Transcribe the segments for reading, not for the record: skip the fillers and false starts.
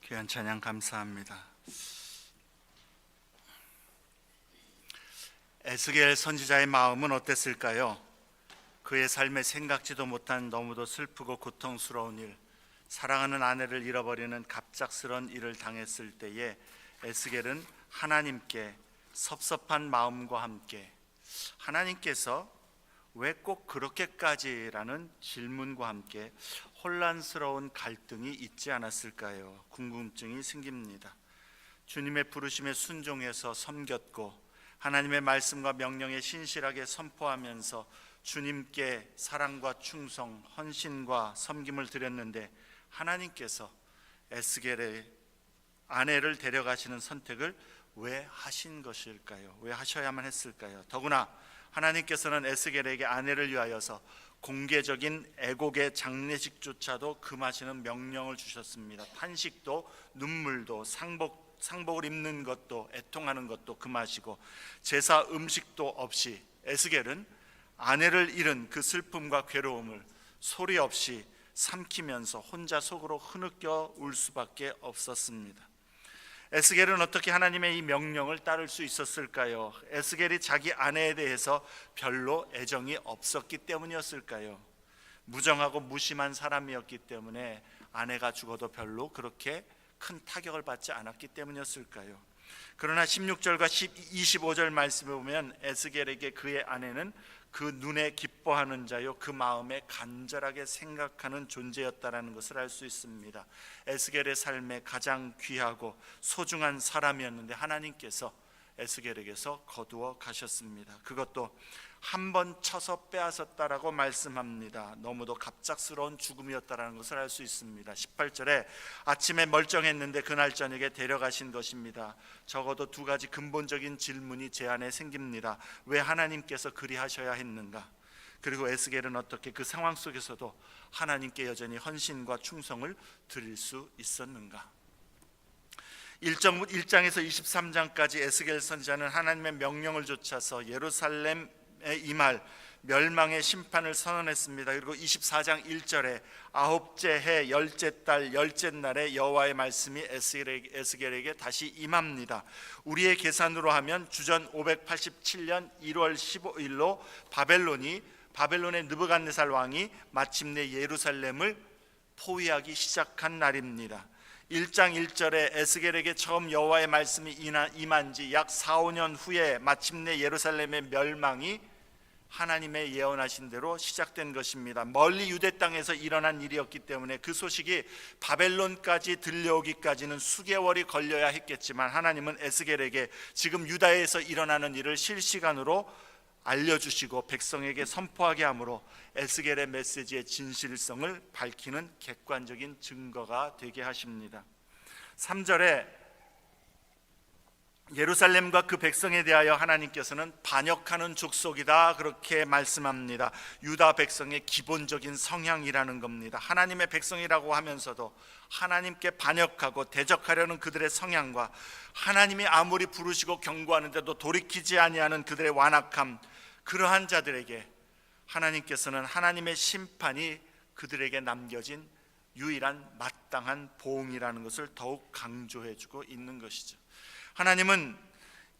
귀한 찬양 감사합니다. 에스겔 선지자의 마음은 어땠을까요? 그의 삶에 생각지도 못한 너무도 슬프고 고통스러운 일, 사랑하는 아내를 잃어버리는 갑작스러운 일을 당했을 때에 에스겔은 하나님께 섭섭한 마음과 함께 하나님께서 왜 꼭 그렇게까지라는 질문과 함께 혼란스러운 갈등이 있지 않았을까요? 궁금증이 생깁니다. 주님의 부르심에 순종해서 섬겼고 하나님의 말씀과 명령에 신실하게 선포하면서 주님께 사랑과 충성, 헌신과 섬김을 드렸는데 하나님께서 에스겔의 아내를 데려가시는 선택을 왜 하신 것일까요? 왜 하셔야만 했을까요? 더구나 하나님께서는 에스겔에게 아내를 위하여서 공개적인 애곡의 장례식조차도 금하시는 명령을 주셨습니다. 탄식도 눈물도 상복을 입는 것도 애통하는 것도 금하시고 제사 음식도 없이 에스겔은 아내를 잃은 그 슬픔과 괴로움을 소리 없이 삼키면서 혼자 속으로 흐느껴 울 수밖에 없었습니다. 에스겔은 어떻게 하나님의 이 명령을 따를 수 있었을까요? 에스겔이 자기 아내에 대해서 별로 애정이 없었기 때문이었을까요? 무정하고 무심한 사람이었기 때문에 아내가 죽어도 별로 그렇게 큰 타격을 받지 않았기 때문이었을까요? 그러나 16절과 25절 말씀에 보면 에스겔에게 그의 아내는 그 눈에 기뻐하는 자요 그 마음에 간절하게 생각하는 존재였다라는 것을 알 수 있습니다. 에스겔의 삶에 가장 귀하고 소중한 사람이었는데 하나님께서 에스겔에게서 거두어 가셨습니다. 그것도 한 번 쳐서 빼앗았다라고 말씀합니다. 너무도 갑작스러운 죽음이었다라는 것을 알 수 있습니다. 18절에 아침에 멀쩡했는데 그날 저녁에 데려가신 것입니다. 적어도 두 가지 근본적인 질문이 제 안에 생깁니다. 왜 하나님께서 그리하셔야 했는가? 그리고 에스겔은 어떻게 그 상황 속에서도 하나님께 여전히 헌신과 충성을 드릴 수 있었는가? 1장에서 23장까지 에스겔 선지자는 하나님의 명령을 좇아서 예루살렘에 임할 멸망의 심판을 선언했습니다. 그리고 24장 1절에 아홉째 해 열째 달 열째 날에 여호와의 말씀이 에스겔에게 다시 임합니다. 우리의 계산으로 하면 주전 587년 1월 15일로 바벨론의 느부갓네살 왕이 마침내 예루살렘을 포위하기 시작한 날입니다. 1장 1절에 에스겔에게 처음 여호와의 말씀이 임한 지 약 4-5년 후에 마침내 예루살렘의 멸망이 하나님의 예언하신 대로 시작된 것입니다. 멀리 유대 땅에서 일어난 일이었기 때문에 그 소식이 바벨론까지 들려오기까지는 수개월이 걸려야 했겠지만 하나님은 에스겔에게 지금 유다에서 일어나는 일을 실시간으로 알려주시고 백성에게 선포하게 함으로 에스겔의 메시지의 진실성을 밝히는 객관적인 증거가 되게 하십니다. 3절에 예루살렘과 그 백성에 대하여 하나님께서는 반역하는 족속이다 그렇게 말씀합니다. 유다 백성의 기본적인 성향이라는 겁니다. 하나님의 백성이라고 하면서도 하나님께 반역하고 대적하려는 그들의 성향과 하나님이 아무리 부르시고 경고하는데도 돌이키지 아니하는 그들의 완악함, 그러한 자들에게 하나님께서는 하나님의 심판이 그들에게 남겨진 유일한 마땅한 보응이라는 것을 더욱 강조해주고 있는 것이죠. 하나님은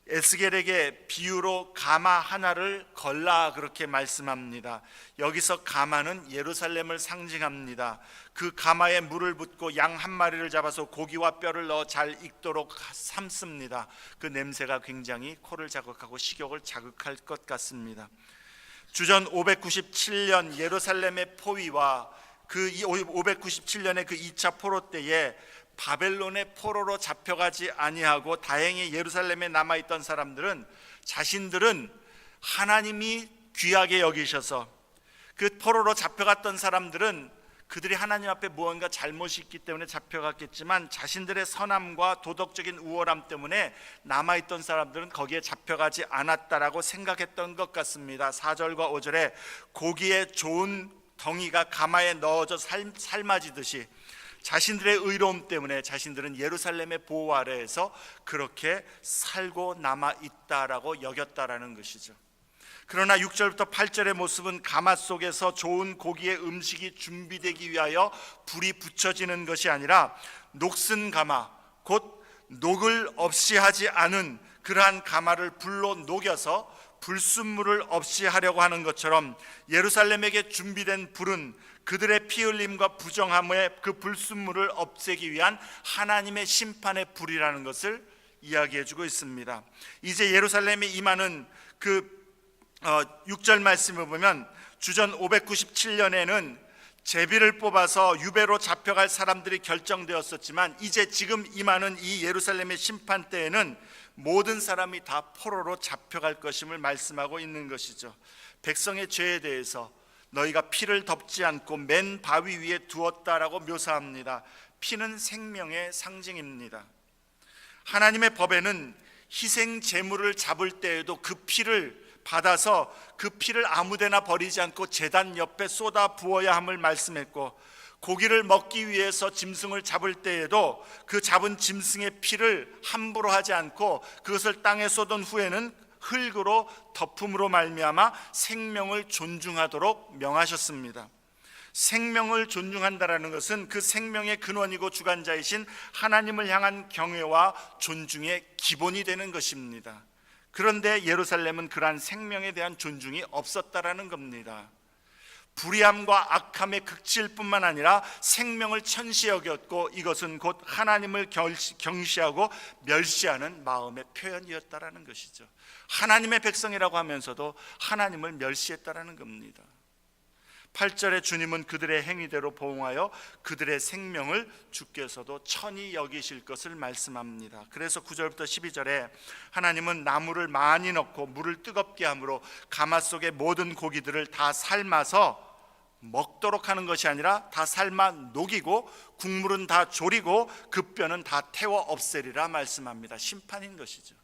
에스겔에게 비유로 가마 하나를 걸라 그렇게 말씀합니다. 여기서 가마는 예루살렘을 상징합니다. 그 가마에 물을 붓고 양 한 마리를 잡아서 고기와 뼈를 넣어 잘 익도록 삶습니다. 그 냄새가 굉장히 코를 자극하고 식욕을 자극할 것 같습니다. 주전 597년 예루살렘의 포위와 그 597년의 그 2차 포로 때에 바벨론의 포로로 잡혀가지 아니하고 다행히 예루살렘에 남아있던 사람들은 자신들은 하나님이 귀하게 여기셔서 그 포로로 잡혀갔던 사람들은 그들이 하나님 앞에 무언가 잘못이 있기 때문에 잡혀갔겠지만 자신들의 선함과 도덕적인 우월함 때문에 남아있던 사람들은 거기에 잡혀가지 않았다라고 생각했던 것 같습니다. 4절과 5절에 고기에 좋은 덩이가 가마에 넣어져 삶아지듯이 자신들의 의로움 때문에 자신들은 예루살렘의 보호 아래에서 그렇게 살고 남아있다라고 여겼다라는 것이죠. 그러나 6절부터 8절의 모습은 가마 속에서 좋은 고기의 음식이 준비되기 위하여 불이 붙여지는 것이 아니라 녹슨 가마, 곧 녹을 없이 하지 않은 그러한 가마를 불로 녹여서 불순물을 없이 하려고 하는 것처럼 예루살렘에게 준비된 불은 그들의 피 흘림과 부정함의 그 불순물을 없애기 위한 하나님의 심판의 불이라는 것을 이야기해 주고 있습니다. 이제 예루살렘에 임하는 그 6절 말씀을 보면 주전 597년에는 제비를 뽑아서 유배로 잡혀갈 사람들이 결정되었었지만 이제 지금 임하는 이 예루살렘의 심판 때에는 모든 사람이 다 포로로 잡혀갈 것임을 말씀하고 있는 것이죠. 백성의 죄에 대해서 너희가 피를 덮지 않고 맨 바위 위에 두었다라고 묘사합니다. 피는 생명의 상징입니다. 하나님의 법에는 희생 제물을 잡을 때에도 그 피를 받아서 그 피를 아무데나 버리지 않고 제단 옆에 쏟아 부어야 함을 말씀했고, 고기를 먹기 위해서 짐승을 잡을 때에도 그 잡은 짐승의 피를 함부로 하지 않고 그것을 땅에 쏟은 후에는 흙으로 덮음으로 말미암아 생명을 존중하도록 명하셨습니다. 생명을 존중한다라는 것은 그 생명의 근원이고 주관자이신 하나님을 향한 경외와 존중의 기본이 되는 것입니다. 그런데 예루살렘은 그러한 생명에 대한 존중이 없었다라는 겁니다. 불의함과 악함의 극치일 뿐만 아니라 생명을 천시 여겼고 이것은 곧 하나님을 경시하고 멸시하는 마음의 표현이었다라는 것이죠. 하나님의 백성이라고 하면서도 하나님을 멸시했다라는 겁니다. 8절에 주님은 그들의 행위대로 보응하여 그들의 생명을 주께서도 천히 여기실 것을 말씀합니다. 그래서 9절부터 12절에 하나님은 나무를 많이 넣고 물을 뜨겁게 함으로 가마 속의 모든 고기들을 다 삶아서 먹도록 하는 것이 아니라 다 삶아 녹이고 국물은 다 졸이고 그 뼈는 다 태워 없애리라 말씀합니다. 심판인 것이죠.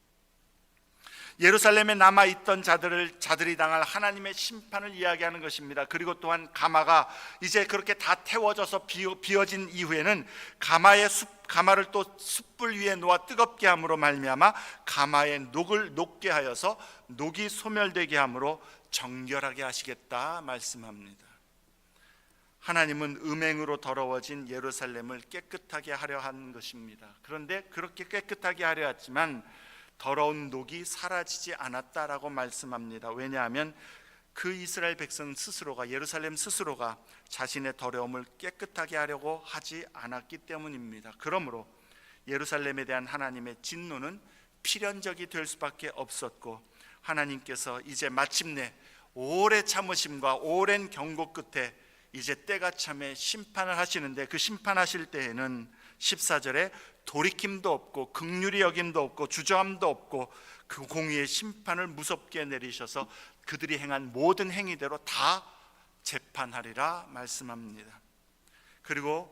예루살렘에 남아있던 자들이 당할 하나님의 심판을 이야기하는 것입니다. 그리고 또한 가마가 이제 그렇게 다 태워져서 비워진 이후에는 가마를 또 숯불 위에 놓아 뜨겁게 함으로 말미암아 가마의 녹을 녹게 하여서 녹이 소멸되게 함으로 정결하게 하시겠다 말씀합니다. 하나님은 음행으로 더러워진 예루살렘을 깨끗하게 하려 한 것입니다. 그런데 그렇게 깨끗하게 하려 했지만 더러운 녹이 사라지지 않았다라고 말씀합니다. 왜냐하면 그 이스라엘 백성 스스로가, 예루살렘 스스로가 자신의 더러움을 깨끗하게 하려고 하지 않았기 때문입니다. 그러므로 예루살렘에 대한 하나님의 진노는 필연적이 될 수밖에 없었고, 하나님께서 이제 마침내 오래 참으심과 오랜 경고 끝에 이제 때가 참에 심판을 하시는데, 그 심판하실 때에는 14절에 돌이킴도 없고 긍휼히 여김도 없고 주저함도 없고 그 공의의 심판을 무섭게 내리셔서 그들이 행한 모든 행위대로 다 재판하리라 말씀합니다. 그리고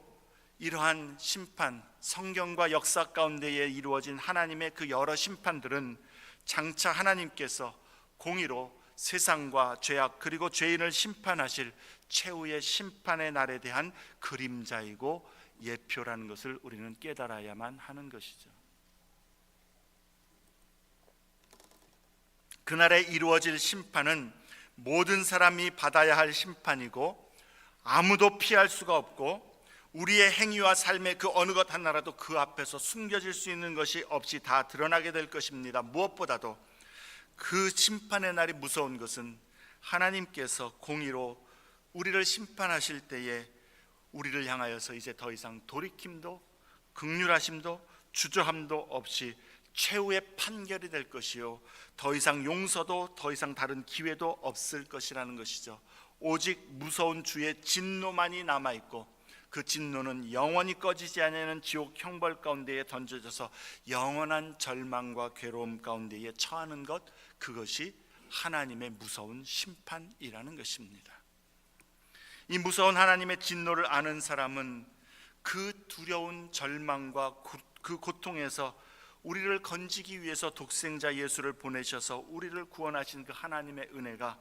이러한 심판, 성경과 역사 가운데에 이루어진 하나님의 그 여러 심판들은 장차 하나님께서 공의로 세상과 죄악 그리고 죄인을 심판하실 최후의 심판의 날에 대한 그림자이고 예표라는 것을 우리는 깨달아야만 하는 것이죠. 그날에 이루어질 심판은 모든 사람이 받아야 할 심판이고 아무도 피할 수가 없고 우리의 행위와 삶의 그 어느 것 하나라도 그 앞에서 숨겨질 수 있는 것이 없이 다 드러나게 될 것입니다. 무엇보다도 그 심판의 날이 무서운 것은 하나님께서 공의로 우리를 심판하실 때에 우리를 향하여서 이제 더 이상 돌이킴도 긍휼하심도 주저함도 없이 최후의 판결이 될 것이요, 더 이상 용서도 더 이상 다른 기회도 없을 것이라는 것이죠. 오직 무서운 주의 진노만이 남아있고 그 진노는 영원히 꺼지지 않는 지옥 형벌 가운데에 던져져서 영원한 절망과 괴로움 가운데에 처하는 것, 그것이 하나님의 무서운 심판이라는 것입니다. 이 무서운 하나님의 진노를 아는 사람은 그 두려운 절망과 그 고통에서 우리를 건지기 위해서 독생자 예수를 보내셔서 우리를 구원하신 그 하나님의 은혜가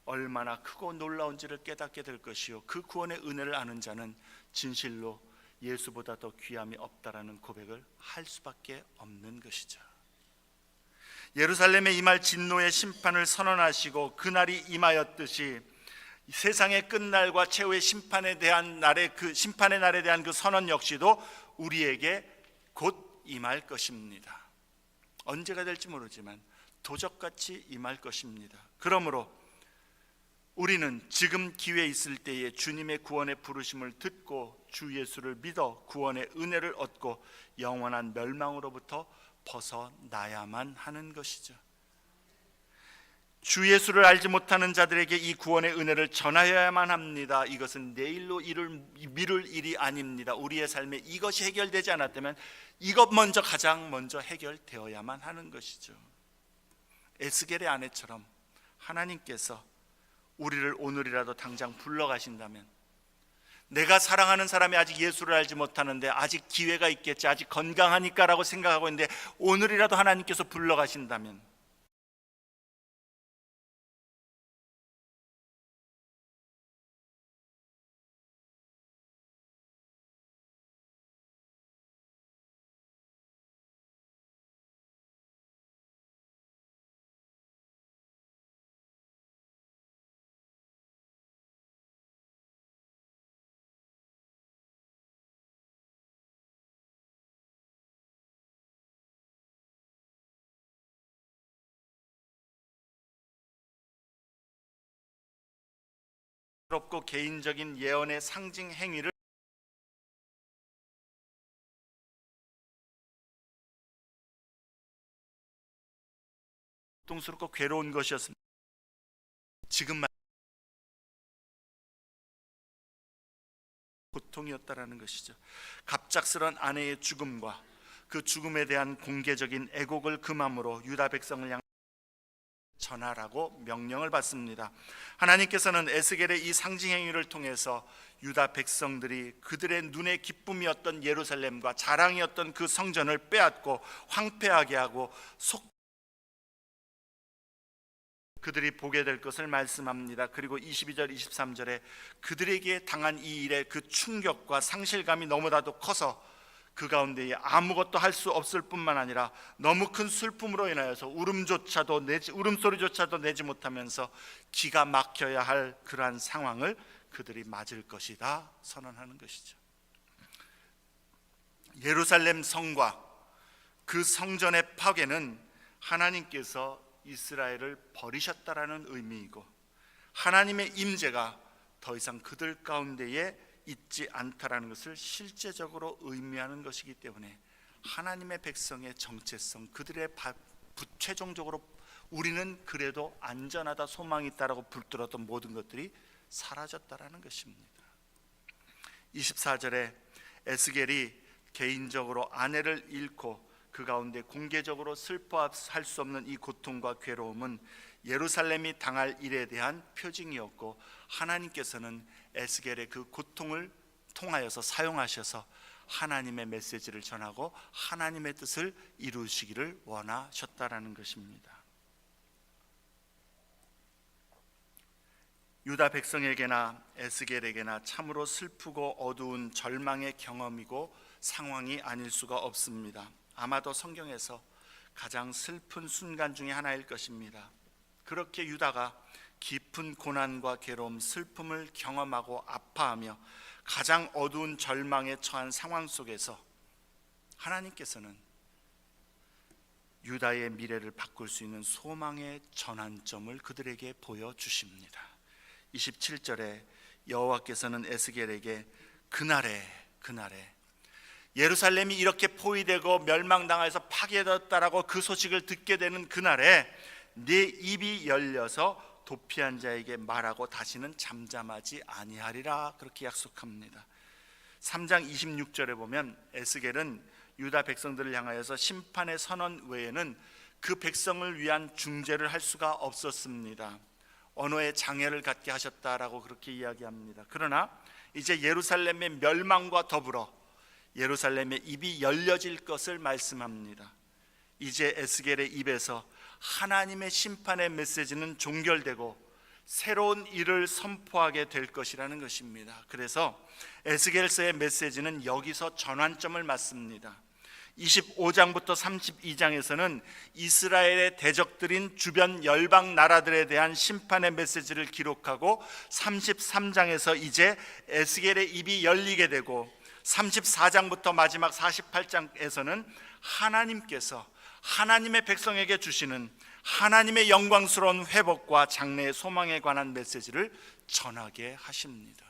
얼마나 크고 놀라운지를 깨닫게 될 것이요, 그 구원의 은혜를 아는 자는 진실로 예수보다 더 귀함이 없다라는 고백을 할 수밖에 없는 것이죠. 예루살렘에 임할 진노의 심판을 선언하시고 그날이 임하였듯이 세상의 끝날과 최후의 심판에 대한 심판의 날에 대한 그 선언 역시도 우리에게 곧 임할 것입니다. 언제가 될지 모르지만 도적같이 임할 것입니다. 그러므로 우리는 지금 기회 있을 때에 주님의 구원의 부르심을 듣고 주 예수를 믿어 구원의 은혜를 얻고 영원한 멸망으로부터 벗어나야만 하는 것이죠. 주 예수를 알지 못하는 자들에게 이 구원의 은혜를 전하여야만 합니다. 이것은 내일로 미룰 일이 아닙니다. 우리의 삶에 이것이 해결되지 않았다면 이것 가장 먼저 해결되어야만 하는 것이죠. 에스겔의 아내처럼 하나님께서 우리를 오늘이라도 당장 불러가신다면, 내가 사랑하는 사람이 아직 예수를 알지 못하는데 아직 기회가 있겠지, 아직 건강하니까 라고 생각하고 있는데 오늘이라도 하나님께서 불러가신다면 고 개인적인 예언의 상징 행위를 고통스럽고 괴로운 것이었습니다. 지금만 고통이었다라는 것이죠. 갑작스런 아내의 죽음과 그 죽음에 대한 공개적인 애곡을 금함으로 유다 백성을 향해 전하라고 명령을 받습니다. 하나님께서는 에스겔의 이 상징 행위를 통해서 유다 백성들이 그들의 눈의 기쁨이었던 예루살렘과 자랑이었던 그 성전을 빼앗고 황폐하게 하고 그들이 보게 될 것을 말씀합니다. 그리고 22절 23절에 그들에게 당한 이 일의 그 충격과 상실감이 너무나도 커서 그 가운데에 아무것도 할 수 없을 뿐만 아니라 너무 큰 슬픔으로 인하여서 울음소리조차도 내지 못하면서 기가 막혀야 할 그러한 상황을 그들이 맞을 것이다 선언하는 것이죠. 예루살렘 성과 그 성전의 파괴는 하나님께서 이스라엘을 버리셨다라는 의미이고, 하나님의 임재가 더 이상 그들 가운데에 있지 않다라는 것을 실제적으로 의미하는 것이기 때문에 하나님의 백성의 정체성, 그들의 최종적으로 우리는 그래도 안전하다, 소망이 있다라고 불들었던 모든 것들이 사라졌다라는 것입니다. 24절에 에스겔이 개인적으로 아내를 잃고 그 가운데 공개적으로 슬퍼할 수 없는 이 고통과 괴로움은 예루살렘이 당할 일에 대한 표징이었고, 하나님께서는 에스겔의 그 고통을 통하여서 사용하셔서 하나님의 메시지를 전하고 하나님의 뜻을 이루시기를 원하셨다라는 것입니다. 유다 백성에게나 에스겔에게나 참으로 슬프고 어두운 절망의 경험이고 상황이 아닐 수가 없습니다. 아마도 성경에서 가장 슬픈 순간 중에 하나일 것입니다. 그렇게 유다가 깊은 고난과 괴로움, 슬픔을 경험하고 아파하며 가장 어두운 절망에 처한 상황 속에서 하나님께서는 유다의 미래를 바꿀 수 있는 소망의 전환점을 그들에게 보여주십니다. 27절에 여호와께서는 에스겔에게 그날에 예루살렘이 이렇게 포위되고 멸망당해서 파괴되었다라고 그 소식을 듣게 되는 그날에 네 입이 열려서 도피한 자에게 말하고 다시는 잠잠하지 아니하리라, 그렇게 약속합니다. 3장 26절에 보면 에스겔은 유다 백성들을 향하여서 심판의 선언 외에는 그 백성을 위한 중재를 할 수가 없었습니다. 언어의 장애를 갖게 하셨다라고 그렇게 이야기합니다. 그러나 이제 예루살렘의 멸망과 더불어 예루살렘의 입이 열려질 것을 말씀합니다. 이제 에스겔의 입에서 하나님의 심판의 메시지는 종결되고 새로운 일을 선포하게 될 것이라는 것입니다. 그래서 에스겔서의 메시지는 여기서 전환점을 맞습니다. 25장부터 32장에서는 이스라엘의 대적들인 주변 열방 나라들에 대한 심판의 메시지를 기록하고 33장에서 이제 에스겔의 입이 열리게 되고 34장부터 마지막 48장에서는 하나님께서 하나님의 백성에게 주시는 하나님의 영광스러운 회복과 장래의 소망에 관한 메시지를 전하게 하십니다.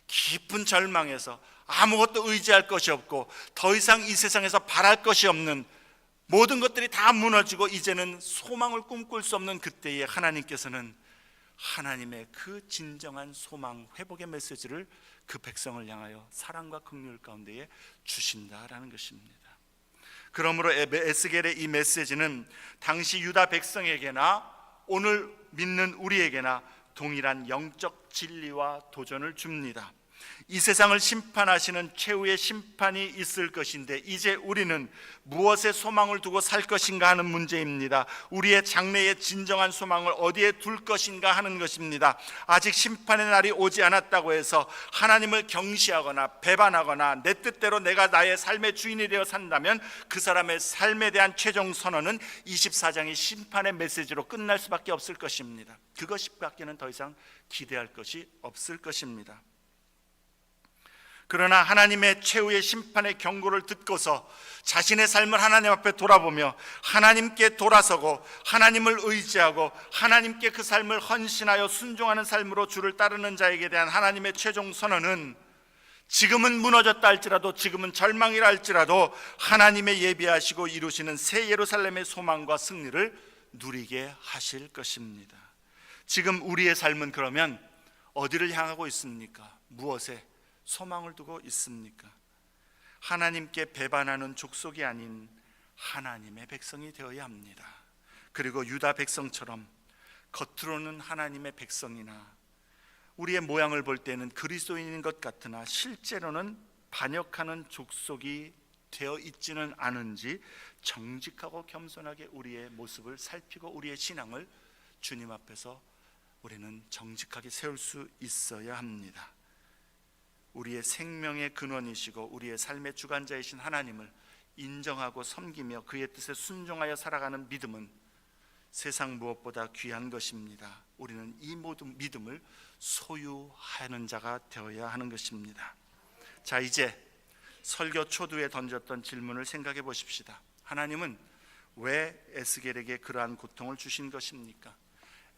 깊은 절망에서 아무것도 의지할 것이 없고 더 이상 이 세상에서 바랄 것이 없는 모든 것들이 다 무너지고 이제는 소망을 꿈꿀 수 없는 그때에 하나님께서는 하나님의 그 진정한 소망 회복의 메시지를 그 백성을 향하여 사랑과 긍휼 가운데에 주신다라는 것입니다. 그러므로 에스겔의 이 메시지는 당시 유다 백성에게나 오늘 믿는 우리에게나 동일한 영적 진리와 도전을 줍니다. 이 세상을 심판하시는 최후의 심판이 있을 것인데 이제 우리는 무엇에 소망을 두고 살 것인가 하는 문제입니다. 우리의 장래의 진정한 소망을 어디에 둘 것인가 하는 것입니다. 아직 심판의 날이 오지 않았다고 해서 하나님을 경시하거나 배반하거나 내 뜻대로 내가 나의 삶의 주인이 되어 산다면 그 사람의 삶에 대한 최종 선언은 24장의 심판의 메시지로 끝날 수밖에 없을 것입니다. 그것밖에는 더 이상 기대할 것이 없을 것입니다. 그러나 하나님의 최후의 심판의 경고를 듣고서 자신의 삶을 하나님 앞에 돌아보며 하나님께 돌아서고 하나님을 의지하고 하나님께 그 삶을 헌신하여 순종하는 삶으로 주를 따르는 자에게 대한 하나님의 최종 선언은 지금은 무너졌다 할지라도 지금은 절망이라 할지라도 하나님의 예비하시고 이루시는 새 예루살렘의 소망과 승리를 누리게 하실 것입니다. 지금 우리의 삶은 그러면 어디를 향하고 있습니까? 무엇에 소망을 두고 있습니까? 하나님께 배반하는 족속이 아닌 하나님의 백성이 되어야 합니다. 그리고 유다 백성처럼 겉으로는 하나님의 백성이나 우리의 모양을 볼 때는 그리스도인인 것 같으나 실제로는 반역하는 족속이 되어 있지는 않은지 정직하고 겸손하게 우리의 모습을 살피고 우리의 신앙을 주님 앞에서 우리는 정직하게 세울 수 있어야 합니다. 우리의 생명의 근원이시고 우리의 삶의 주관자이신 하나님을 인정하고 섬기며 그의 뜻에 순종하여 살아가는 믿음은 세상 무엇보다 귀한 것입니다. 우리는 이 모든 믿음을 소유하는 자가 되어야 하는 것입니다. 자, 이제 설교 초두에 던졌던 질문을 생각해 보십시다. 하나님은 왜 에스겔에게 그러한 고통을 주신 것입니까?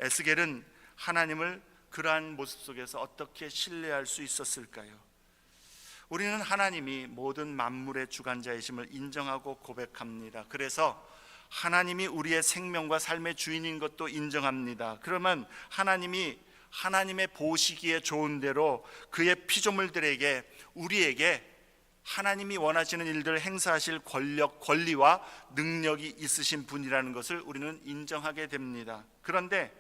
에스겔은 하나님을 그러한 모습 속에서 어떻게 신뢰할 수 있었을까요? 우리는 하나님이 모든 만물의 주관자이심을 인정하고 고백합니다. 그래서 하나님이 우리의 생명과 삶의 주인인 것도 인정합니다. 그러면 하나님이 하나님의 보시기에 좋은 대로 그의 피조물들에게 우리에게 하나님이 원하시는 일들을 행사하실 권력, 권리와 능력이 있으신 분이라는 것을 우리는 인정하게 됩니다. 그런데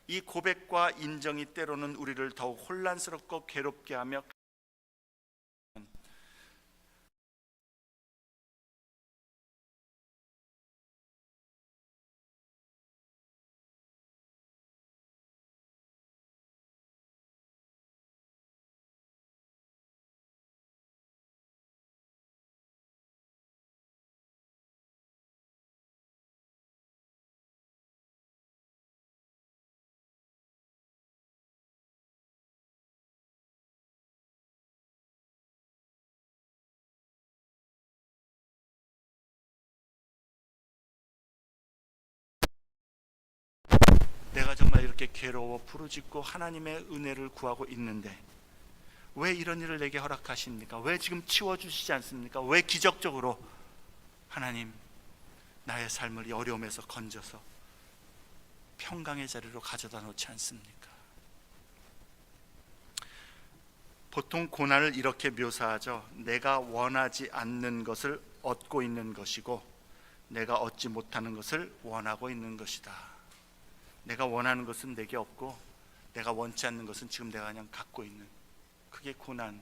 이 고백과 인정이 때로는 우리를 더욱 혼란스럽고 괴롭게 하며 내가 정말 이렇게 괴로워 부르짖고 하나님의 은혜를 구하고 있는데 왜 이런 일을 내게 허락하십니까? 왜 지금 치워주시지 않습니까? 왜 기적적으로 하나님 나의 삶을 이 어려움에서 건져서 평강의 자리로 가져다 놓지 않습니까? 보통 고난을 이렇게 묘사하죠. 내가 원하지 않는 것을 얻고 있는 것이고 내가 얻지 못하는 것을 원하고 있는 것이다. 내가 원하는 것은 내게 없고 내가 원치 않는 것은 지금 내가 그냥 갖고 있는, 그게 고난.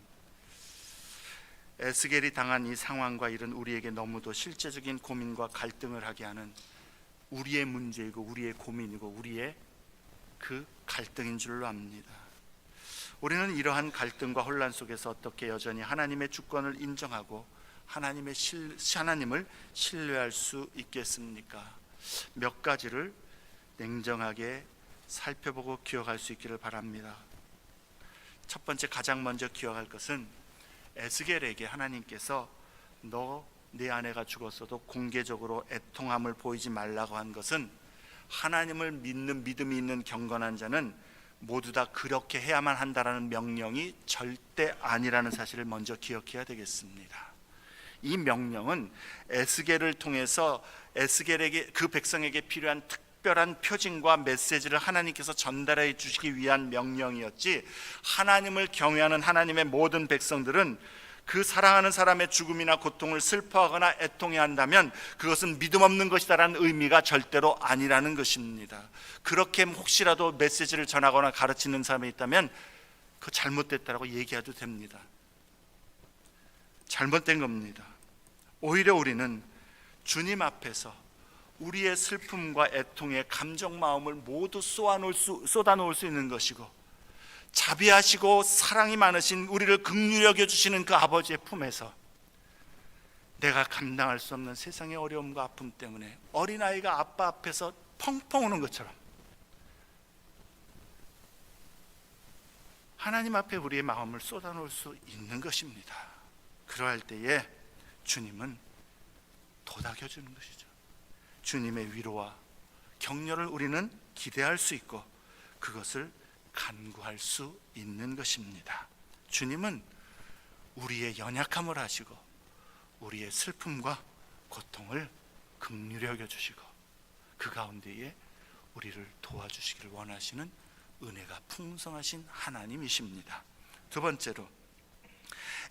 에스겔이 당한 이 상황과 일은 우리에게 너무도 실제적인 고민과 갈등을 하게 하는 우리의 문제이고 우리의 고민이고 우리의 그 갈등인 줄로 압니다. 우리는 이러한 갈등과 혼란 속에서 어떻게 여전히 하나님의 주권을 인정하고 하나님을 신뢰할 수 있겠습니까? 몇 가지를 냉정하게 살펴보고 기억할 수 있기를 바랍니다. 첫 번째, 가장 먼저 기억할 것은 에스겔에게 하나님께서 내 아내가 죽었어도 공개적으로 애통함을 보이지 말라고 한 것은 하나님을 믿는 믿음이 있는 경건한 자는 모두 다 그렇게 해야만 한다라는 명령이 절대 아니라는 사실을 먼저 기억해야 되겠습니다. 이 명령은 에스겔을 통해서 에스겔에게, 그 백성에게 필요한 특별한 표징과 메시지를 하나님께서 전달해 주시기 위한 명령이었지, 하나님을 경외하는 하나님의 모든 백성들은 그 사랑하는 사람의 죽음이나 고통을 슬퍼하거나 애통해야 한다면 그것은 믿음 없는 것이다라는 의미가 절대로 아니라는 것입니다. 그렇게 혹시라도 메시지를 전하거나 가르치는 사람이 있다면 그거 잘못됐다라고 얘기해도 됩니다. 잘못된 겁니다. 오히려 우리는 주님 앞에서 우리의 슬픔과 애통의 감정 마음을 모두 쏟아놓을 수 있는 것이고, 자비하시고 사랑이 많으신 우리를 긍휼히 여겨주시는 그 아버지의 품에서 내가 감당할 수 없는 세상의 어려움과 아픔 때문에 어린아이가 아빠 앞에서 펑펑 우는 것처럼 하나님 앞에 우리의 마음을 쏟아놓을 수 있는 것입니다. 그러할 때에 주님은 도닥여주는 것이죠. 주님의 위로와 격려를 우리는 기대할 수 있고 그것을 간구할 수 있는 것입니다. 주님은 우리의 연약함을 아시고 우리의 슬픔과 고통을 긍휼히 여겨주시고 그 가운데에 우리를 도와주시기를 원하시는 은혜가 풍성하신 하나님이십니다. 두 번째로,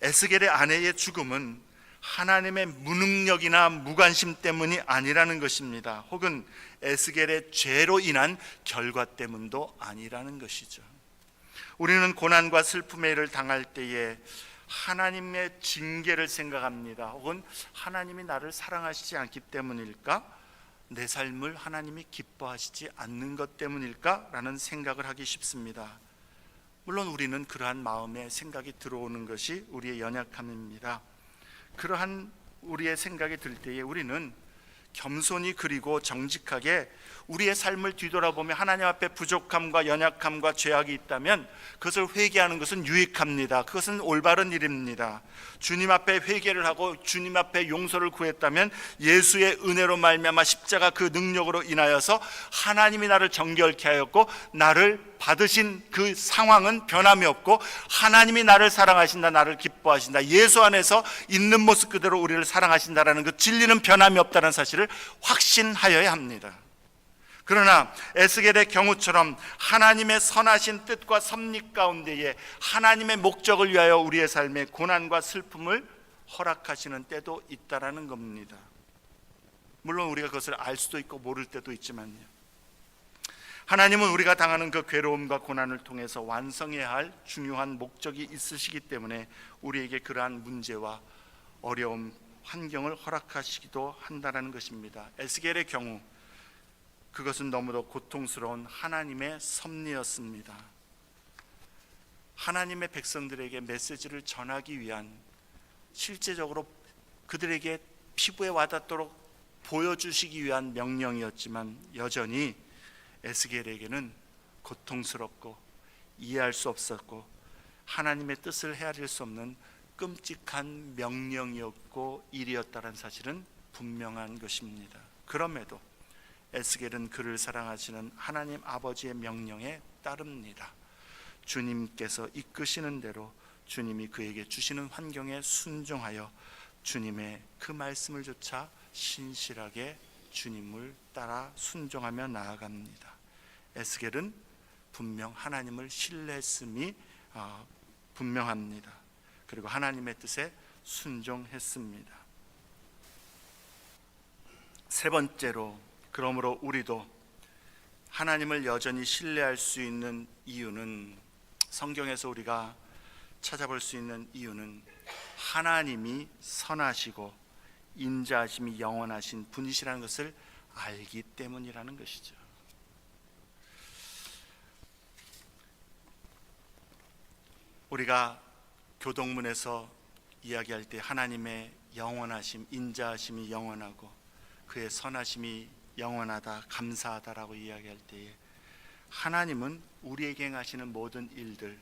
에스겔의 아내의 죽음은 하나님의 무능력이나 무관심 때문이 아니라는 것입니다. 혹은 에스겔의 죄로 인한 결과 때문도 아니라는 것이죠. 우리는 고난과 슬픔의 일을 당할 때에 하나님의 징계를 생각합니다. 혹은 하나님이 나를 사랑하시지 않기 때문일까? 내 삶을 하나님이 기뻐하시지 않는 것 때문일까? 라는 생각을 하기 쉽습니다. 물론 우리는 그러한 마음의 생각이 들어오는 것이 우리의 연약함입니다. 그러한 우리의 생각이 들 때에 우리는 겸손히 그리고 정직하게 우리의 삶을 뒤돌아보며 하나님 앞에 부족함과 연약함과 죄악이 있다면 그것을 회개하는 것은 유익합니다. 그것은 올바른 일입니다. 주님 앞에 회개를 하고 주님 앞에 용서를 구했다면 예수의 은혜로 말미암아 십자가 그 능력으로 인하여서 하나님이 나를 정결케 하였고 나를 받으신 그 상황은 변함이 없고 하나님이 나를 사랑하신다, 나를 기뻐하신다, 예수 안에서 있는 모습 그대로 우리를 사랑하신다라는 그 진리는 변함이 없다는 사실을 확신하여야 합니다. 그러나 에스겔의 경우처럼 하나님의 선하신 뜻과 섭리 가운데에 하나님의 목적을 위하여 우리의 삶에 고난과 슬픔을 허락하시는 때도 있다라는 겁니다. 물론 우리가 그것을 알 수도 있고 모를 때도 있지만요, 하나님은 우리가 당하는 그 괴로움과 고난을 통해서 완성해야 할 중요한 목적이 있으시기 때문에 우리에게 그러한 문제와 어려움, 환경을 허락하시기도 한다는 것입니다. 에스겔의 경우 그것은 너무도 고통스러운 하나님의 섭리였습니다. 하나님의 백성들에게 메시지를 전하기 위한, 실제적으로 그들에게 피부에 와닿도록 보여주시기 위한 명령이었지만 여전히 에스겔에게는 고통스럽고 이해할 수 없었고 하나님의 뜻을 헤아릴 수 없는 끔찍한 명령이었고 일이었다는 사실은 분명한 것입니다. 그럼에도 에스겔은 그를 사랑하시는 하나님 아버지의 명령에 따릅니다. 주님께서 이끄시는 대로 주님이 그에게 주시는 환경에 순종하여 주님의 그 말씀을 조차 신실하게 주님을 따라 순종하며 나아갑니다. 에스겔은 분명 하나님을 신뢰했음이 분명합니다. 그리고 하나님의 뜻에 순종했습니다. 세 번째로, 그러므로 우리도 하나님을 여전히 신뢰할 수 있는 이유는, 성경에서 우리가 찾아볼 수 있는 이유는 하나님이 선하시고 인자하심이 영원하신 분이시라는 것을 알기 때문이라는 것이죠. 우리가 교동문에서 이야기할 때 하나님의 영원하심, 인자하심이 영원하고 그의 선하심이 영원하다, 감사하다라고 이야기할 때에 하나님은 우리에게 행하시는 모든 일들,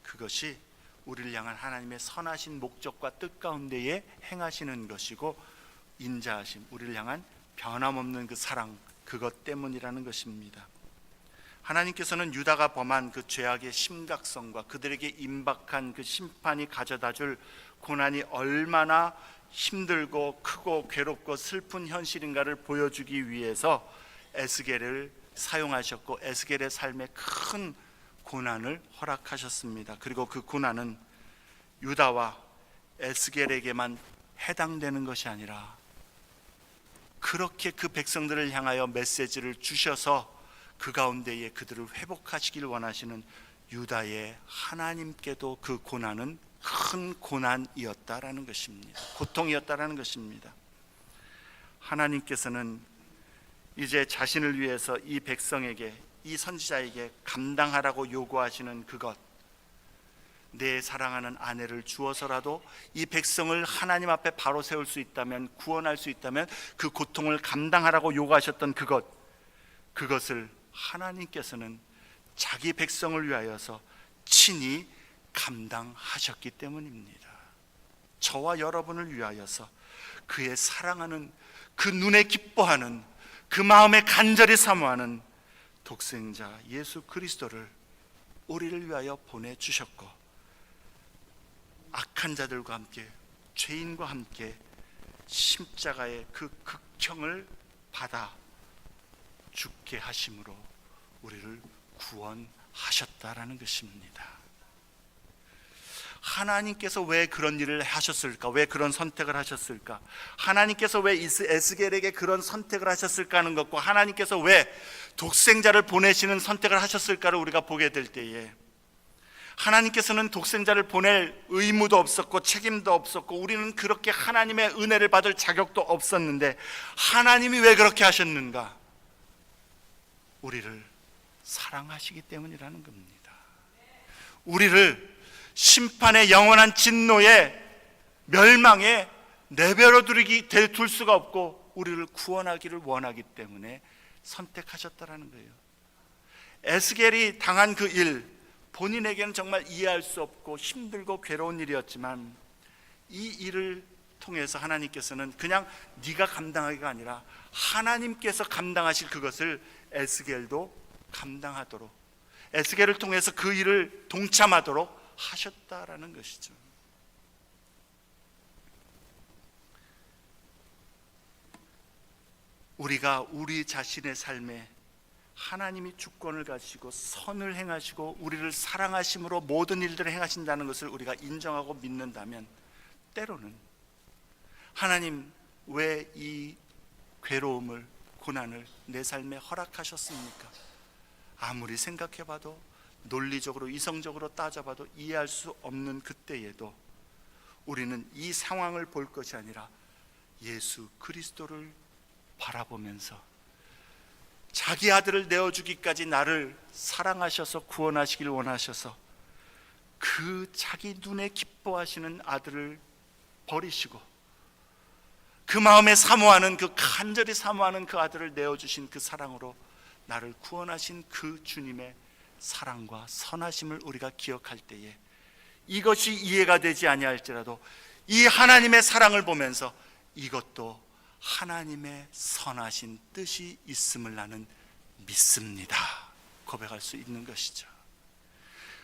그것이 우리를 향한 하나님의 선하신 목적과 뜻 가운데에 행하시는 것이고, 인자하심, 우리를 향한 변함없는 그 사랑, 그것 때문이라는 것입니다. 하나님께서는 유다가 범한 그 죄악의 심각성과 그들에게 임박한 그 심판이 가져다줄 고난이 얼마나 힘들고 크고 괴롭고 슬픈 현실인가를 보여주기 위해서 에스겔을 사용하셨고, 에스겔의 삶에 큰 고난을 허락하셨습니다. 그리고 그 고난은 유다와 에스겔에게만 해당되는 것이 아니라 그렇게 그 백성들을 향하여 메시지를 주셔서 그 가운데에 그들을 회복하시길 원하시는 유다의 하나님께도 그 고난은 큰 고난이었다라는 것입니다. 고통이었다라는 것입니다. 하나님께서는 이제 자신을 위해서 이 백성에게, 이 선지자에게 감당하라고 요구하시는 그것, 내 사랑하는 아내를 주어서라도 이 백성을 하나님 앞에 바로 세울 수 있다면, 구원할 수 있다면 그 고통을 감당하라고 요구하셨던 그것을 하나님께서는 자기 백성을 위하여서 친히 감당하셨기 때문입니다. 저와 여러분을 위하여서 그의 사랑하는, 그 눈에 기뻐하는, 그 마음에 간절히 사모하는 독생자 예수 그리스도를 우리를 위하여 보내주셨고, 악한 자들과 함께, 죄인과 함께 십자가의 그 극형을 받아 죽게 하심으로 우리를 구원하셨다라는 것입니다. 하나님께서 왜 그런 일을 하셨을까? 왜 그런 선택을 하셨을까? 하나님께서 왜 에스겔에게 그런 선택을 하셨을까 하는 것과 하나님께서 왜 독생자를 보내시는 선택을 하셨을까를 우리가 보게 될 때에, 하나님께서는 독생자를 보낼 의무도 없었고 책임도 없었고 우리는 그렇게 하나님의 은혜를 받을 자격도 없었는데 하나님이 왜 그렇게 하셨는가? 우리를 사랑하시기 때문이라는 겁니다. 우리를 심판의 영원한 진노의 멸망에 내버려 둘 수가 없고 우리를 구원하기를 원하기 때문에 선택하셨다라는 거예요. 에스겔이 당한 그 일, 본인에게는 정말 이해할 수 없고 힘들고 괴로운 일이었지만 이 일을 통해서 하나님께서는 그냥 네가 감당하기가 아니라 하나님께서 감당하실 그것을 에스겔도 감당하도록, 에스겔을 통해서 그 일을 동참하도록 하셨다라는 것이죠. 우리가 우리 자신의 삶에 하나님이 주권을 가지시고 선을 행하시고 우리를 사랑하심으로 모든 일들을 행하신다는 것을 우리가 인정하고 믿는다면, 때로는 하나님 왜 이 괴로움을, 고난을 내 삶에 허락하셨습니까? 아무리 생각해봐도, 논리적으로 이성적으로 따져봐도 이해할 수 없는 그때에도 우리는 이 상황을 볼 것이 아니라 예수 그리스도를 바라보면서 자기 아들을 내어주기까지 나를 사랑하셔서 구원하시길 원하셔서 그 자기 눈에 기뻐하시는 아들을 버리시고 그 마음에 사모하는, 그 간절히 사모하는 그 아들을 내어주신 그 사랑으로 나를 구원하신 그 주님의 사랑과 선하심을 우리가 기억할 때에 이것이 이해가 되지 아니할지라도 이 하나님의 사랑을 보면서 이것도 하나님의 선하신 뜻이 있음을 나는 믿습니다, 고백할 수 있는 것이죠.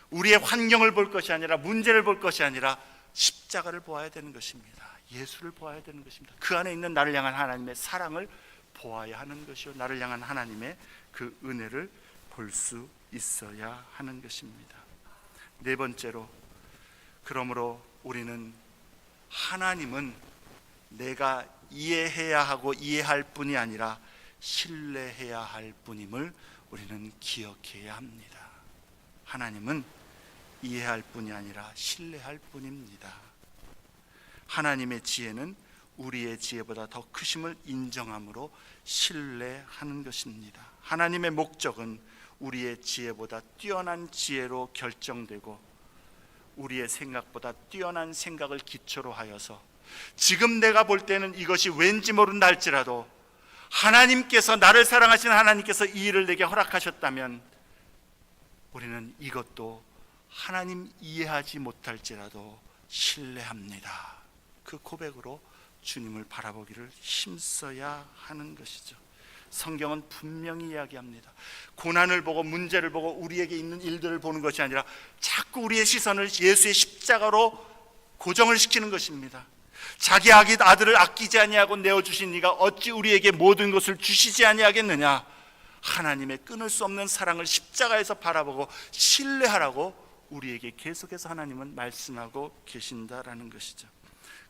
우리의 환경을 볼 것이 아니라, 문제를 볼 것이 아니라 십자가를 보아야 되는 것입니다. 예수를 보아야 되는 것입니다. 그 안에 있는 나를 향한 하나님의 사랑을 보아야 하는 것이요, 나를 향한 하나님의 그 은혜를 볼 수 있어야 하는 것입니다. 네 번째로, 그러므로 우리는 하나님은 내가 이해해야 하고 이해할 뿐이 아니라 신뢰해야 할 뿐임을 우리는 기억해야 합니다. 하나님은 이해할 뿐이 아니라 신뢰할 뿐입니다. 하나님의 지혜는 우리의 지혜보다 더 크심을 인정함으로 신뢰하는 것입니다. 하나님의 목적은 우리의 지혜보다 뛰어난 지혜로 결정되고 우리의 생각보다 뛰어난 생각을 기초로 하여서 지금 내가 볼 때는 이것이 왠지 모른다 할지라도 하나님께서, 나를 사랑하시는 하나님께서 이 일을 내게 허락하셨다면 우리는 이것도 하나님 이해하지 못할지라도 신뢰합니다. 그 고백으로 주님을 바라보기를 힘써야 하는 것이죠. 성경은 분명히 이야기합니다. 고난을 보고 문제를 보고 우리에게 있는 일들을 보는 것이 아니라 자꾸 우리의 시선을 예수의 십자가로 고정을 시키는 것입니다. 자기 아들을 아끼지 아니하고 내어주신 이가 어찌 우리에게 모든 것을 주시지 아니하겠느냐. 하나님의 끊을 수 없는 사랑을 십자가에서 바라보고 신뢰하라고 우리에게 계속해서 하나님은 말씀하고 계신다라는 것이죠.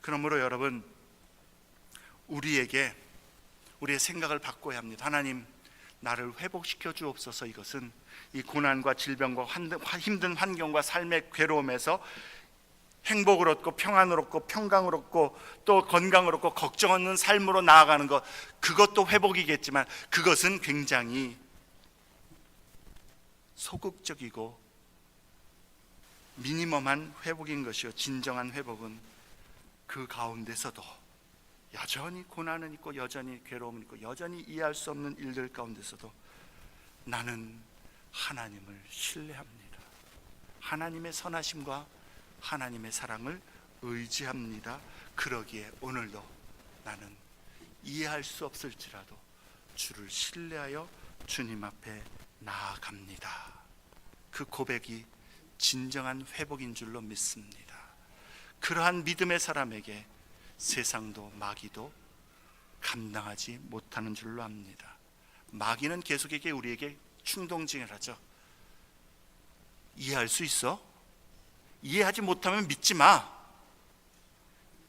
그러므로 여러분, 우리의 생각을 바꿔야 합니다. 하나님, 나를 회복시켜 주옵소서. 이것은 이 고난과 질병과 힘든 환경과 삶의 괴로움에서 행복을 얻고 평안을 얻고 평강을 얻고 또 건강을 얻고 걱정 없는 삶으로 나아가는 것, 그것도 회복이겠지만 그것은 굉장히 소극적이고 미니멈한 회복인 것이요, 진정한 회복은 그 가운데서도 여전히 고난은 있고 여전히 괴로움은 있고 여전히 이해할 수 없는 일들 가운데서도 나는 하나님을 신뢰합니다. 하나님의 선하심과 하나님의 사랑을 의지합니다. 그러기에 오늘도 나는 이해할 수 없을지라도 주를 신뢰하여 주님 앞에 나아갑니다. 그 고백이 진정한 회복인 줄로 믿습니다. 그러한 믿음의 사람에게 세상도 마귀도 감당하지 못하는 줄로 압니다. 마귀는 계속해서 우리에게 충동징을 하죠. 이해할 수 있어? 이해하지 못하면 믿지 마.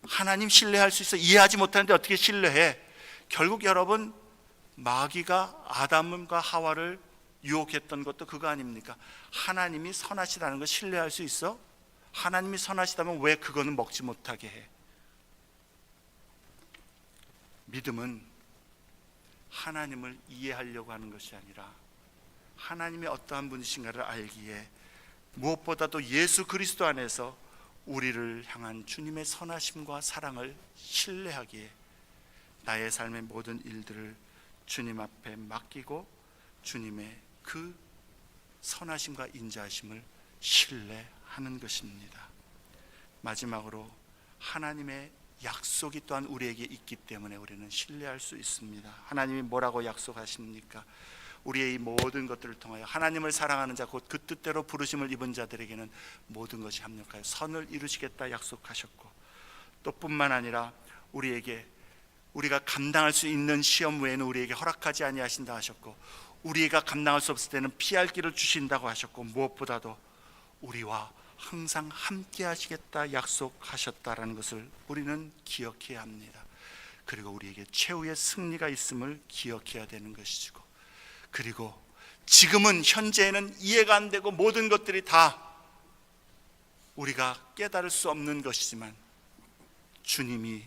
하나님 신뢰할 수 있어? 이해하지 못하는데 어떻게 신뢰해? 결국 여러분, 마귀가 아담과 하와를 유혹했던 것도 그거 아닙니까? 하나님이 선하시다는 걸 신뢰할 수 있어? 하나님이 선하시다면 왜 그거는 먹지 못하게 해? 믿음은 하나님을 이해하려고 하는 것이 아니라 하나님이 어떠한 분이신가를 알기에 무엇보다도 예수 그리스도 안에서 우리를 향한 주님의 선하심과 사랑을 신뢰하기에 나의 삶의 모든 일들을 주님 앞에 맡기고 주님의 그 선하심과 인자하심을 신뢰하는 것입니다. 마지막으로 하나님의 약속이 또한 우리에게 있기 때문에 우리는 신뢰할 수 있습니다. 하나님이 뭐라고 약속하십니까? 우리의 이 모든 것들을 통하여 하나님을 사랑하는 자, 곧 그 뜻대로 부르심을 입은 자들에게는 모든 것이 합력하여 선을 이루시겠다 약속하셨고, 또 뿐만 아니라 우리가 감당할 수 있는 시험 외에는 우리에게 허락하지 아니하신다 하셨고, 우리가 감당할 수 없을 때는 피할 길을 주신다고 하셨고, 무엇보다도 우리와 항상 함께 하시겠다 약속하셨다라는 것을 우리는 기억해야 합니다. 그리고 우리에게 최후의 승리가 있음을 기억해야 되는 것이고, 그리고 지금은 현재에는 이해가 안 되고 모든 것들이 다 우리가 깨달을 수 없는 것이지만 주님이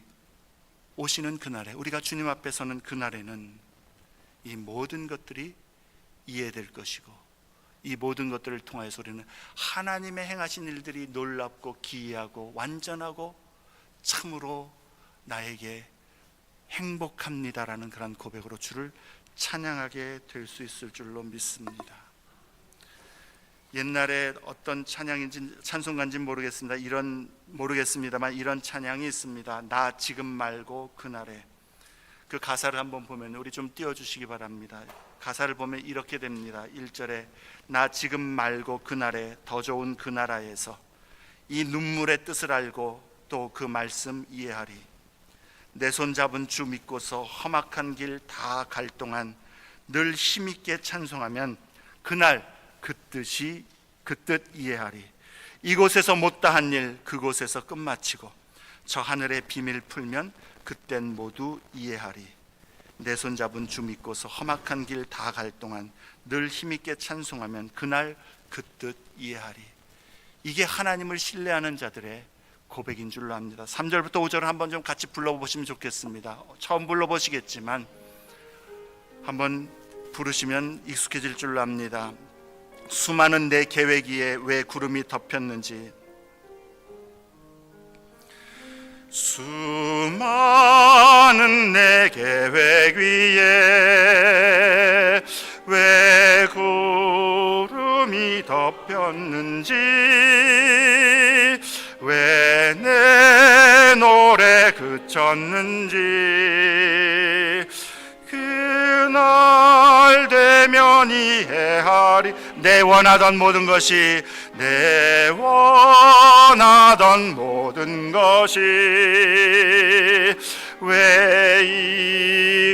오시는 그날에, 우리가 주님 앞에 서는 그날에는 이 모든 것들이 이해될 것이고, 이 모든 것들을 통하여서 우리는 하나님의 행하신 일들이 놀랍고 기이하고 완전하고 참으로 나에게 행복합니다라는 그런 고백으로 주를 찬양하게 될 수 있을 줄로 믿습니다. 옛날에 어떤 찬양인지 찬송가인지 모르겠습니다만 이런 찬양이 있습니다. 나 지금 말고 그날에. 그 가사를 한번 보면 우리 좀 띄워주시기 바랍니다. 가사를 보면 이렇게 됩니다. 1절에 나 지금 말고 그날에 더 좋은 그 나라에서 이 눈물의 뜻을 알고 또 그 말씀 이해하리. 내 손 잡은 주 믿고서 험악한 길 다 갈 동안 늘 힘있게 찬송하면 그날 그 뜻 이해하리. 이곳에서 못다한 일 그곳에서 끝마치고 저 하늘의 비밀 풀면 그땐 모두 이해하리. 내 손 잡은 주 믿고서 험악한 길 다 갈 동안 늘 힘있게 찬송하면 그날 그 뜻 이해하리. 이게 하나님을 신뢰하는 자들의 고백인 줄로 압니다. 3절부터 5절을 한번 좀 같이 불러보시면 좋겠습니다. 처음 불러보시겠지만 한번 부르시면 익숙해질 줄로 압니다. 수많은 내 계획 위에 왜 구름이 덮였는지 수많은 내 계획 위에 왜 구름이 덮였는지, 왜 내 노래 그쳤는지, 그날 되면 이해하리. 내 원하던 모든 것이, 내 원하던 모든 것이 왜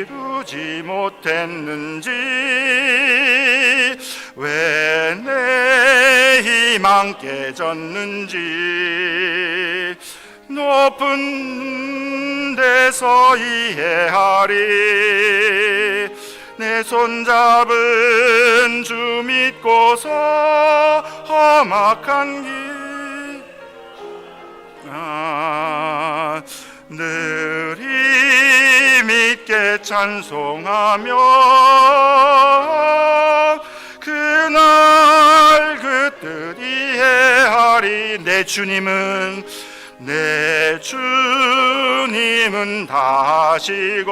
이루지 못했는지, 왜 내 희망 깨졌는지 높은 데서 이해하리. 내 손잡은 주 믿고서 험악한 길 늘 힘있게 찬송하며 그날 그 뜻 이해하리. 내 주님은 다 하시고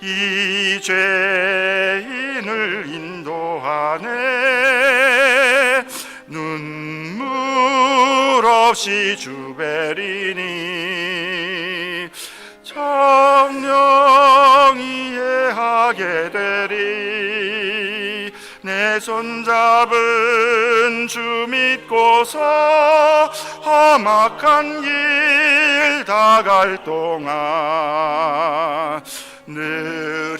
이 죄인을 인도하네. 눈물 없이 주베리니 정녕 이해하게 되리. 내 손잡은 주 믿고서 험악한 길 다 갈 동안 늘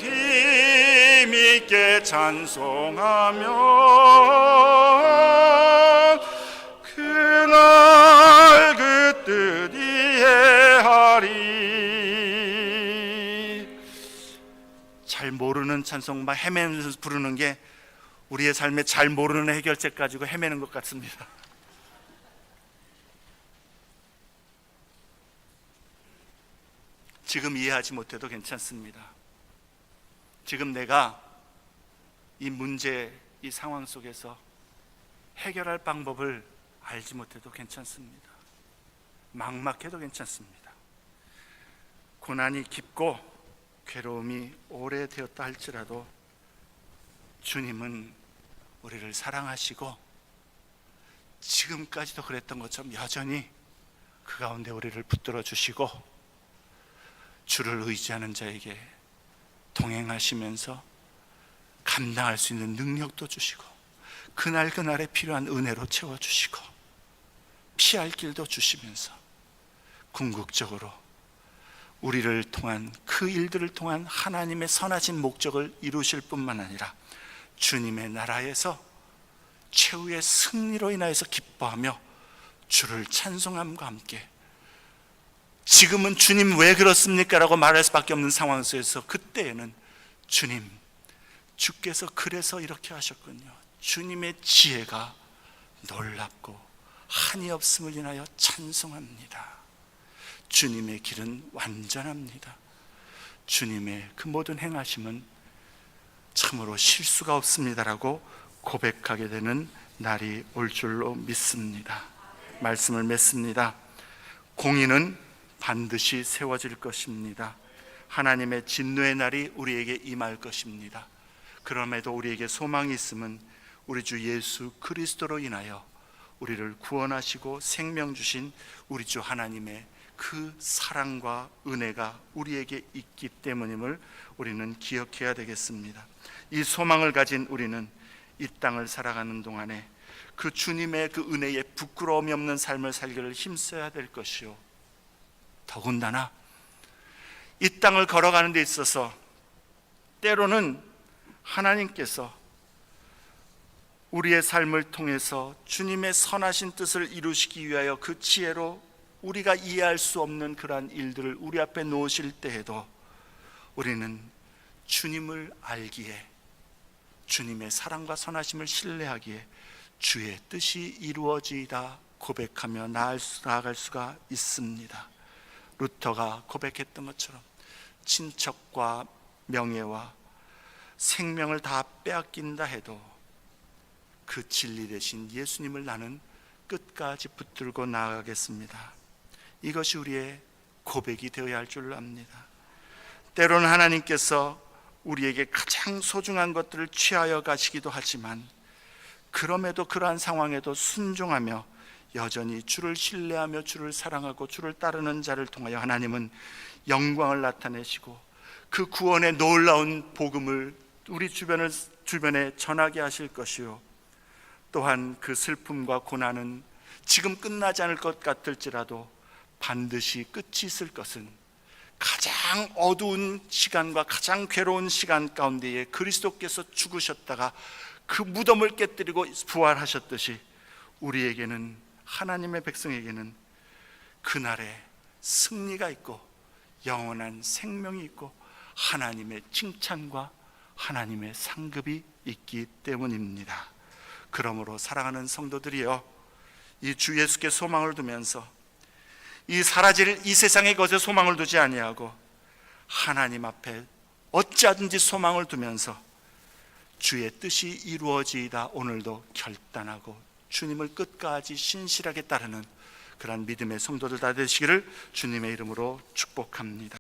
힘있게 찬송하며 그날 그 뜻 이해하리. 잘 모르는 찬송, 막 헤매면서 부르는 게 우리의 삶에 잘 모르는 해결책 가지고 헤매는 것 같습니다. 지금 이해하지 못해도 괜찮습니다. 지금 내가 이 문제, 이 상황 속에서 해결할 방법을 알지 못해도 괜찮습니다. 막막해도 괜찮습니다. 고난이 깊고 괴로움이 오래되었다 할지라도 주님은 우리를 사랑하시고 지금까지도 그랬던 것처럼 여전히 그 가운데 우리를 붙들어 주시고 주를 의지하는 자에게 동행하시면서 감당할 수 있는 능력도 주시고 그날그날에 필요한 은혜로 채워주시고 피할 길도 주시면서 궁극적으로 우리를 통한 그 일들을 통한 하나님의 선하신 목적을 이루실 뿐만 아니라 주님의 나라에서 최후의 승리로 인하여서 기뻐하며 주를 찬송함과 함께 지금은 주님 왜 그렇습니까? 라고 말할 수밖에 없는 상황 속에서 그때에는 주님, 주께서 그래서 이렇게 하셨군요. 주님의 지혜가 놀랍고 한이 없음을 인하여 찬송합니다. 주님의 길은 완전합니다. 주님의 그 모든 행하심은 참으로 실수가 없습니다라고 고백하게 되는 날이 올 줄로 믿습니다. 말씀을 맺습니다. 공의는 반드시 세워질 것입니다. 하나님의 진노의 날이 우리에게 임할 것입니다. 그럼에도 우리에게 소망이 있음은 우리 주 예수 그리스도로 인하여 우리를 구원하시고 생명 주신 우리 주 하나님의 그 사랑과 은혜가 우리에게 있기 때문임을 우리는 기억해야 되겠습니다. 이 소망을 가진 우리는 이 땅을 살아가는 동안에 그 주님의 그 은혜에 부끄러움이 없는 삶을 살기를 힘써야 될 것이요, 더군다나 이 땅을 걸어가는 데 있어서 때로는 하나님께서 우리의 삶을 통해서 주님의 선하신 뜻을 이루시기 위하여 그 지혜로 우리가 이해할 수 없는 그러한 일들을 우리 앞에 놓으실 때에도 우리는 주님을 알기에, 주님의 사랑과 선하심을 신뢰하기에 주의 뜻이 이루어지이다 고백하며 나아갈 수가 있습니다. 루터가 고백했던 것처럼 친척과 명예와 생명을 다 빼앗긴다 해도 그 진리 대신 예수님을 나는 끝까지 붙들고 나아가겠습니다. 이것이 우리의 고백이 되어야 할 줄 압니다. 때로는 하나님께서 우리에게 가장 소중한 것들을 취하여 가시기도 하지만, 그럼에도 그러한 상황에도 순종하며 여전히 주를 신뢰하며 주를 사랑하고 주를 따르는 자를 통하여 하나님은 영광을 나타내시고 그 구원의 놀라운 복음을 우리 주변에 전하게 하실 것이요, 또한 그 슬픔과 고난은 지금 끝나지 않을 것 같을지라도 반드시 끝이 있을 것은, 가장 어두운 시간과 가장 괴로운 시간 가운데에 그리스도께서 죽으셨다가 그 무덤을 깨뜨리고 부활하셨듯이 우리에게는, 하나님의 백성에게는 그날에 승리가 있고 영원한 생명이 있고 하나님의 칭찬과 하나님의 상급이 있기 때문입니다. 그러므로 사랑하는 성도들이여, 이 주 예수께 소망을 두면서 이 사라질 이 세상의 것에 소망을 두지 아니하고 하나님 앞에 어찌하든지 소망을 두면서 주의 뜻이 이루어지이다 오늘도 결단하고 주님을 끝까지 신실하게 따르는 그러한 믿음의 성도들 다 되시기를 주님의 이름으로 축복합니다.